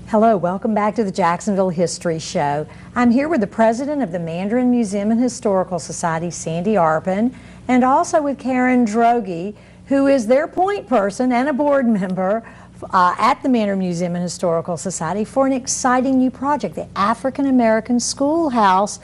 Hello, welcome back to the Jacksonville History Show. I'm here with the president of the Mandarin Museum and Historical Society, Sandy Arpin, and also with Karen Droege, who is their point person and a board member at the Mandarin Museum and Historical Society for an exciting new project, the African American Schoolhouse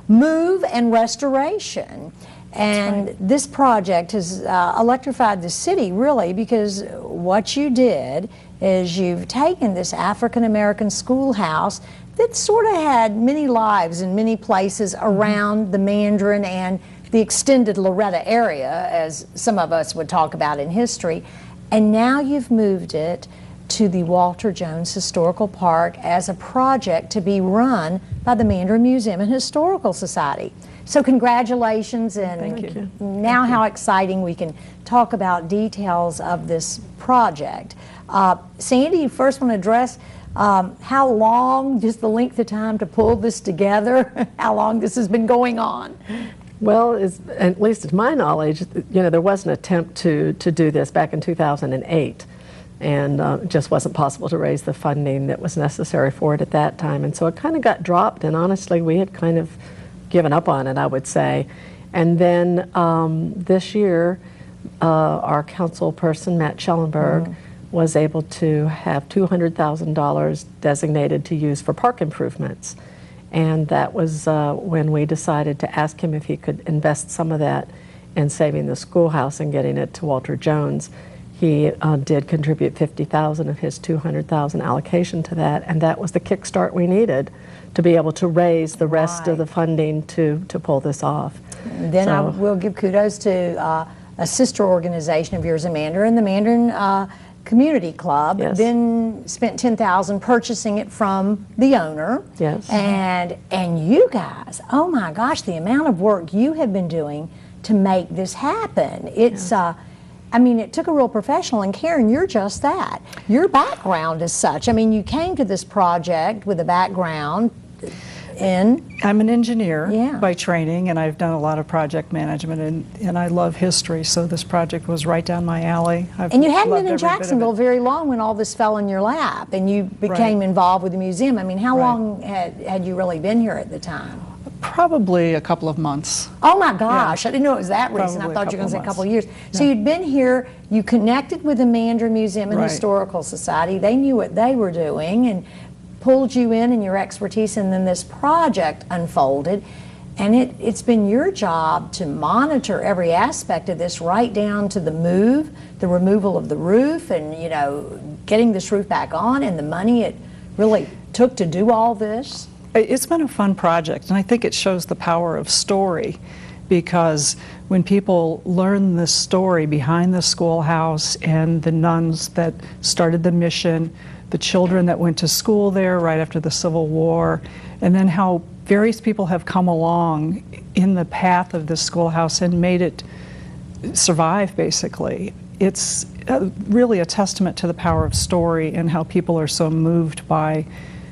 Move and Restoration. And this project has electrified the city, really, because what you did is you've taken this African American schoolhouse that sort of had many lives in many places around the Mandarin and the extended Loretta area, as some of us would talk about in history, and now you've moved it to the Walter Jones Historical Park as a project to be run by the Mandarin Museum and Historical Society. So congratulations, and now how exciting we can talk about details of this project. Sandy, you first want to address how long, just the length of time to pull this together, how long this has been going on? Well, at least to my knowledge, there was an attempt to do this back in 2008, and it just wasn't possible to raise the funding that was necessary for it at that time. And so it kind of got dropped, and honestly, we had kind of given up on it, I would say. And then this year, our council person, Matt Schellenberg, was able to have $200,000 designated to use for park improvements. And that was when we decided to ask him if he could invest some of that in saving the schoolhouse and getting it to Walter Jones. He did contribute $50,000 of his $200,000 allocation to that, and that was the kickstart we needed to be able to raise the rest of the funding to pull this off. Then I will give kudos to a sister organization of yours in Mandarin, the Mandarin Community Club, then spent $10,000 purchasing it from the owner. Yes. And you guys, oh my gosh, the amount of work you have been doing to make this happen. It's I mean, it took a real professional, and Karen, you're just that. Your background is such. I mean, you came to this project with a background in... I'm an engineer by training, and I've done a lot of project management, and I love history, so this project was right down my alley. And you hadn't been in Jacksonville very long when all this fell in your lap, and you became involved with the museum. I mean, how long had you really been here at the time? Probably a couple of months. Oh my gosh, I didn't know it was that recent. I thought you were going to say a couple of years. So you'd been here, you connected with the Mandarin Museum and Historical Society. They knew what they were doing and pulled you in and your expertise, and then this project unfolded. And it's been your job to monitor every aspect of this, right down to the move, the removal of the roof, and getting this roof back on, and the money it really took to do all this. It's been a fun project, and I think it shows the power of story, because when people learn the story behind the schoolhouse and the nuns that started the mission, the children that went to school there right after the Civil War, and then how various people have come along in the path of the schoolhouse and made it survive, basically. It's really a testament to the power of story and how people are so moved by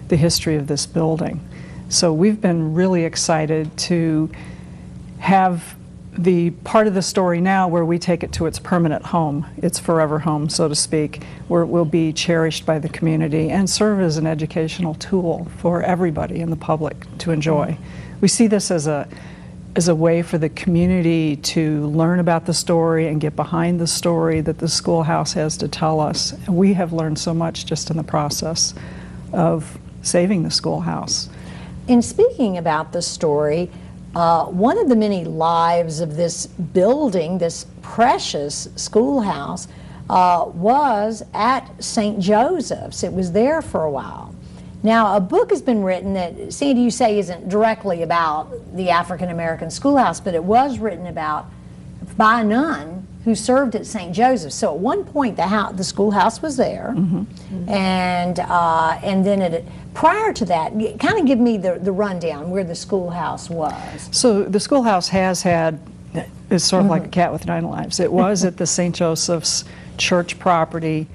the history of this building. So we've been really excited to have the part of the story now where we take it to its permanent home, its forever home, so to speak, where it will be cherished by the community and serve as an educational tool for everybody in the public to enjoy. We see this as a way for the community to learn about the story and get behind the story that the schoolhouse has to tell us. We have learned so much just in the process of saving the schoolhouse. In speaking about the story, one of the many lives of this building, this precious schoolhouse, was at St. Joseph's. It was there for a while. Now, a book has been written that, Sandy, you say isn't directly about the African American schoolhouse, but it was written about by a nun who served at St. Joseph's. So at one point, the schoolhouse was there, and then prior to that, kind of give me the rundown where the schoolhouse was. So the schoolhouse has had, it's sort of like a cat with 9 lives. It was at the St. Joseph's Church property.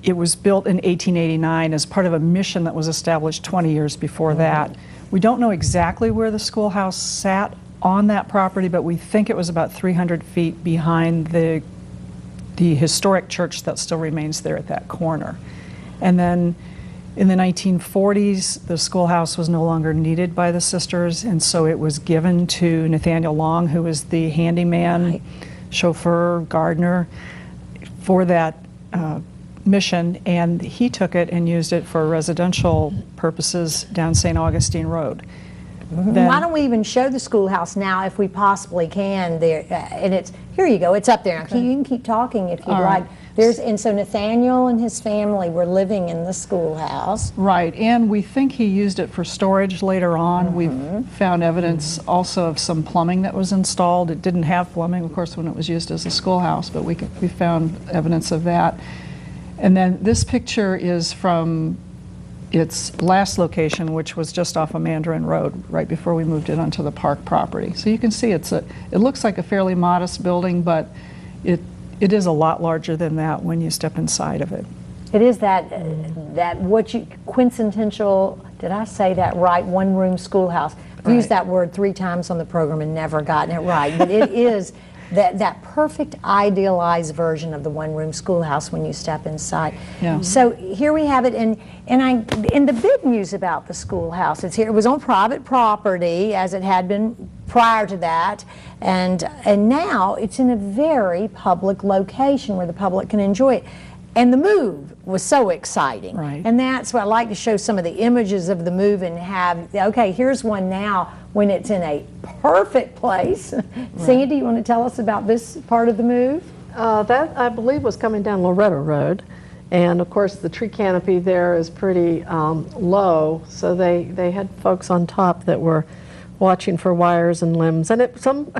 It was built in 1889 as part of a mission that was established 20 years before that. We don't know exactly where the schoolhouse sat on that property, but we think it was about 300 feet behind the historic church that still remains there at that corner. And then In the 1940s, the schoolhouse was no longer needed by the sisters, and so it was given to Nathaniel Long, who was the handyman, chauffeur, gardener for that mission, and he took it and used it for residential purposes down St. Augustine Road. Then, why don't we even show the schoolhouse now if we possibly can there, and it's, here you go, it's up there. Okay. You can keep talking if you'd like. There's, and so Nathaniel and his family were living in the schoolhouse. Right, and we think he used it for storage later on. We've found evidence also of some plumbing that was installed. It didn't have plumbing, of course, when it was used as a schoolhouse, but we found evidence of that. And then this picture is from its last location, which was just off of Mandarin Road, right before we moved it onto the park property. So you can see it looks like a fairly modest building, but it is a lot larger than that when you step inside of it. It is that quintessential, did I say that right, one-room schoolhouse. I've used that word 3 times on the program and never gotten it right, but it is that perfect idealized version of the one-room schoolhouse when you step inside. Yeah. So here we have it, and the big news about the schoolhouse, it was on private property as it had been prior to that, and now it's in a very public location where the public can enjoy it. And the move was so exciting. Right. And that's why I like to show some of the images of the move and have, okay, here's one now when it's in a perfect place. Right. Sandy, you want to tell us about this part of the move? That, I believe, was coming down Loretto Road. And of course, the tree canopy there is pretty low, so they had folks on top that were watching for wires and limbs. And a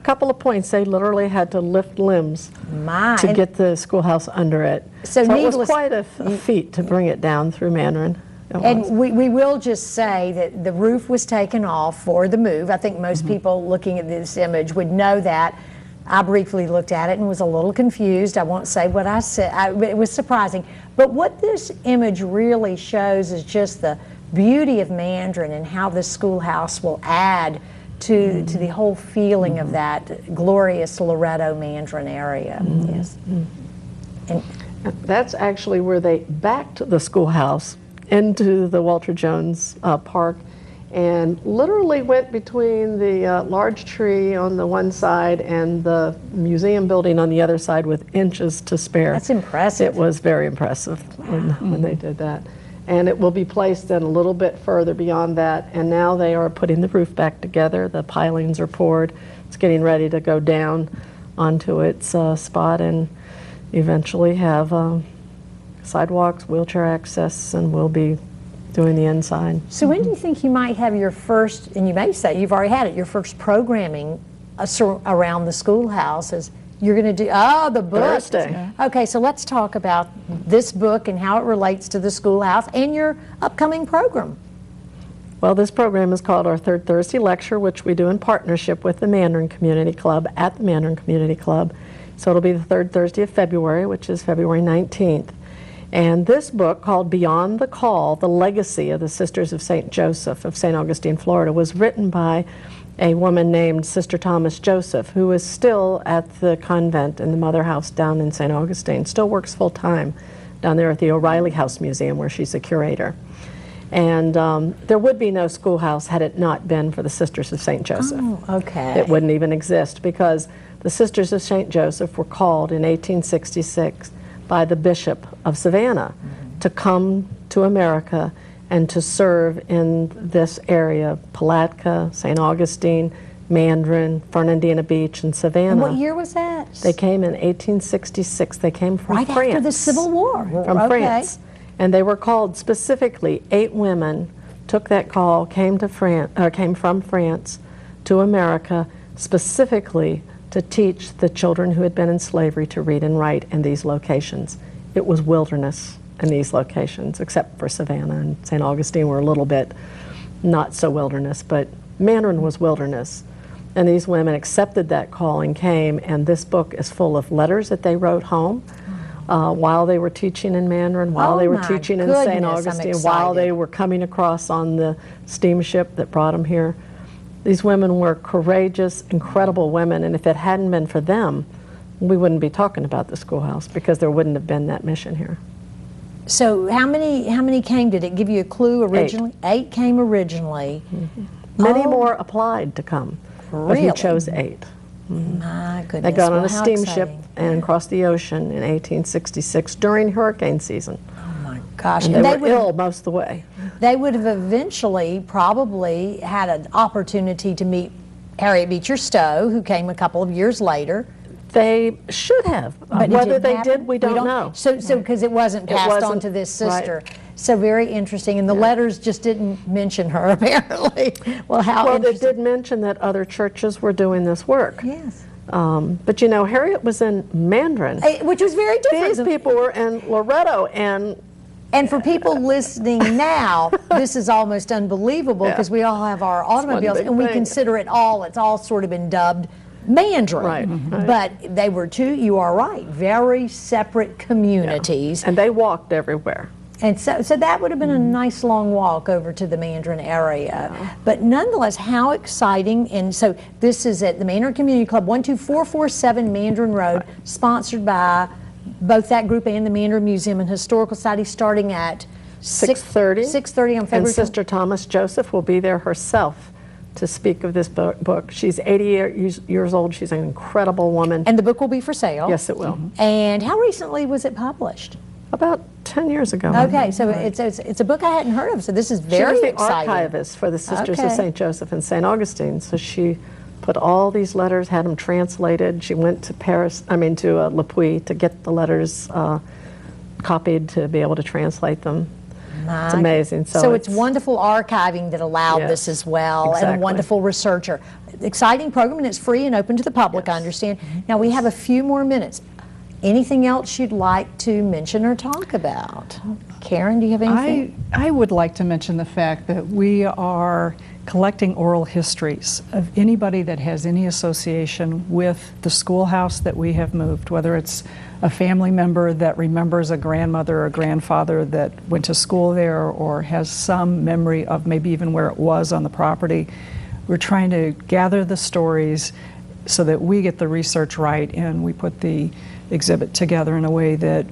couple of points, they literally had to lift limbs to get the schoolhouse under it. So it was quite a feat to bring it down through Mandarin. And we will just say that the roof was taken off for the move. I think most people looking at this image would know that. I briefly looked at it and was a little confused. I won't say what I said. It was surprising. But what this image really shows is just the beauty of Mandarin and how this schoolhouse will add to the whole feeling of that glorious Loretto Mandarin area. Yes. And that's actually where they backed the schoolhouse into the Walter Jones Park and literally went between the large tree on the one side and the museum building on the other side with inches to spare. That's impressive. It was very impressive when they did that. And it will be placed then a little bit further beyond that, and now they are putting the roof back together. The pilings are poured. It's getting ready to go down onto its spot and eventually have sidewalks, wheelchair access, and we'll be doing the inside. So when do you think you might have your first, and you may say you've already had it, your first programming around the schoolhouse? As you're going to do, the book. Thursday. Yeah. Okay, so let's talk about this book and how it relates to the schoolhouse and your upcoming program. Well, this program is called our Third Thursday Lecture, which we do in partnership with the Mandarin Community Club at the Mandarin Community Club. So it'll be the third Thursday of February, which is February 19th. And this book, called Beyond the Call, The Legacy of the Sisters of St. Joseph of St. Augustine, Florida, was written by a woman named Sister Thomas Joseph, who is still at the convent in the Mother House down in St. Augustine, still works full-time down there at the O'Reilly House Museum where she's a curator. And there would be no schoolhouse had it not been for the Sisters of St. Joseph. Oh, okay. It wouldn't even exist because the Sisters of St. Joseph were called in 1866 by the Bishop of Savannah to come to America and to serve in this area, Palatka, St. Augustine, Mandarin, Fernandina Beach, and Savannah. And what year was that? They came in 1866. They came from right France. After the Civil War. From France. And they were called specifically, 8 women took that call, came from France to America specifically to teach the children who had been in slavery to read and write in these locations. It was wilderness in these locations, except for Savannah and St. Augustine were a little bit not so wilderness, but Mandarin was wilderness. And these women accepted that call and came, and this book is full of letters that they wrote home while they were teaching in Mandarin, while they were teaching in St. Augustine, while they were coming across on the steamship that brought them here. These women were courageous, incredible women, and if it hadn't been for them, we wouldn't be talking about the schoolhouse because there wouldn't have been that mission here. So how many came? Did it give you a clue originally? 8 came originally. Many Oh, more applied to come, but really? he chose 8. My goodness. They got on Well, a how steamship exciting. and crossed the ocean in 1866 during hurricane season. Oh my gosh. And they were ill most of the way. They would have eventually probably had an opportunity to meet Harriet Beecher Stowe, who came a couple of years later. They should have. But it Whether didn't they happen? did, we don't know. So because it wasn't It passed on wasn't, to this right. sister. So very interesting. And the letters just didn't mention her, apparently. Well, how Well, they interesting. did mention that other churches were doing this work. Yes. But you know, Harriet was in Mandarin. Which was very different. These people were in Loretto, And for people listening now, this is almost unbelievable because we all have our automobiles big and we thing. consider it's all sort of been dubbed Mandarin. Right, right. But they were two, you are right, very separate communities. and they walked everywhere. And so that would have been a nice long walk over to the Mandarin area. But nonetheless, how exciting. And so this is at the Mandarin Community Club, 12447 Mandarin Road, sponsored by both that group and the Mandarin Museum and Historical Society, starting at 6:30. 6:30 on And February 20th. Sister Thomas Joseph will be there herself to speak of this book. She's 80 years old. She's an incredible woman. And the book will be for sale. Yes, it will. And how recently was it published? About 10 years ago. Okay, so it's a book I hadn't heard of, so this is She very was the exciting. archivist for the Sisters of Okay. St. Joseph and St. Augustine, so she put all these letters, had them translated. She went to Le Puy to get the letters copied to be able to translate them. It's amazing. So it's wonderful archiving that allowed Yes, this as well, and a exactly. wonderful researcher. Exciting program, and it's free and open to the public, I understand. Now we have a few more minutes. Anything else you'd like to mention or talk about? Karen, do you have anything? I would like to mention the fact that we are collecting oral histories of anybody that has any association with the schoolhouse that we have moved, whether it's a family member that remembers a grandmother or grandfather that went to school there or has some memory of maybe even where it was on the property. We're trying to gather the stories so that we get the research right and we put the exhibit together in a way that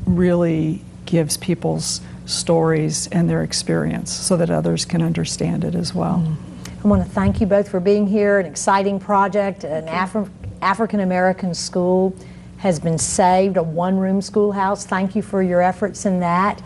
really gives people's stories and their experience so that others can understand it as well. I want to thank you both for being here. An exciting project. An African American school has been saved, a one-room schoolhouse. Thank you for your efforts in that.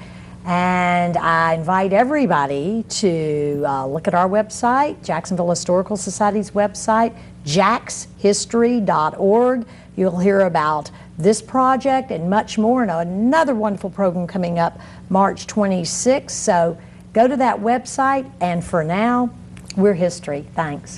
And I invite everybody to look at our website, Jacksonville Historical Society's website, jaxhistory.org. You'll hear about this project and much more, and another wonderful program coming up March 26th. So go to that website, and for now, we're history. Thanks.